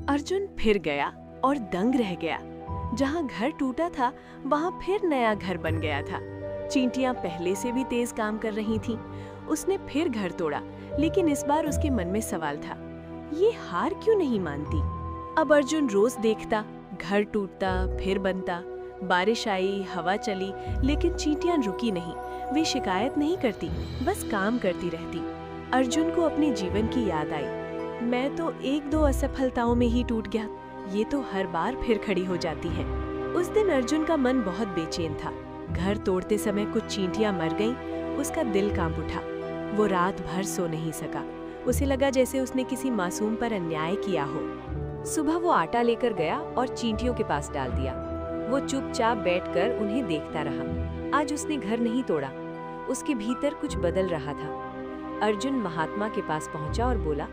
अर्जुन फिर गया और दंग रह गया। जहाँ घर टूटा था वहाँ फिर नया घर बन गया था। चींटियां पहले से भी तेज काम कर रही थीं। उसने फिर घर तोड़ा, लेकिन इस बार उसके मन में सवाल था, ये हार क्यों नहीं मानती। अब अर्जुन रोज देखता, घर टूटता फिर बनता। बारिश आई, हवा चली, लेकिन चींटियां रुकी नहीं। वे शिकायत नहीं करती, बस काम करती रहती। अर्जुन को अपने जीवन की याद आई। मैं तो एक दो असफलताओं में ही टूट गया, ये तो हर बार फिर खड़ी हो जाती है। उस दिन अर्जुन का मन बहुत बेचैन था। घर तोड़ते समय कुछ चींटियां मर गईं, उसका दिल कांप उठा। वो रात भर सो नहीं सका। उसे लगा जैसे उसने किसी मासूम पर अन्याय किया हो। सुबह वो आटा लेकर गया और चींटियों के पास डाल दिया। वो चुपचाप बैठकर उन्हें देखता रहा। आज उसने घर नहीं तोड़ा, उसके भीतर कुछ बदल रहा था। अर्जुन महात्मा के पास पहुंचा और बोला,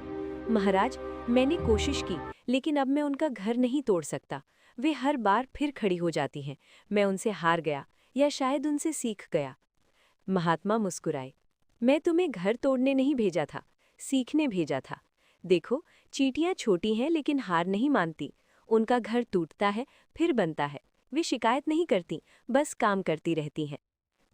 महाराज, मैंने कोशिश की, लेकिन अब मैं उनका घर नहीं तोड़ सकता। वे हर बार फिर खड़ी हो जाती हैं। मैं उनसे हार गया, या शायद उनसे सीख गया। महात्मा मुस्कुराए, मैं तुम्हें घर तोड़ने नहीं भेजा था, सीखने भेजा था। देखो, चींटियां छोटी हैं लेकिन हार नहीं मानती। उनका घर टूटता है फिर बनता है। वे शिकायत नहीं करती, बस काम करती रहती हैं।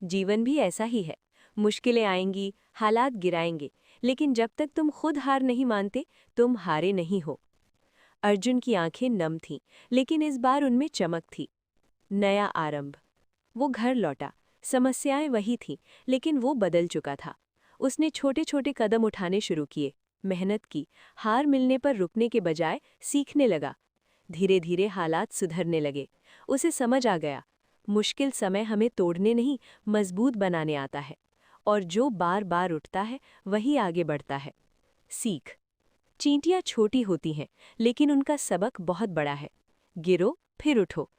जीवन भी ऐसा ही है। मुश्किलें आएंगी, हालात गिराएंगे, लेकिन जब तक तुम खुद हार नहीं मानते, तुम हारे नहीं हो। अर्जुन की आंखें नम थीं, लेकिन इस बार उनमें चमक थी। नया आरंभ। वो घर लौटा। समस्याएं वही थीं, लेकिन वो बदल चुका था। उसने छोटे छोटे कदम उठाने शुरू किए, मेहनत की। हार मिलने पर रुकने के बजाय सीखने लगा। धीरे धीरे हालात सुधरने लगे। उसे समझ आ गया, मुश्किल समय हमें तोड़ने नहीं, मजबूत बनाने आता है। और जो बार बार उठता है वही आगे बढ़ता है। सीख। चींटियां छोटी होती हैं, लेकिन उनका सबक बहुत बड़ा है। गिरो फिर उठो,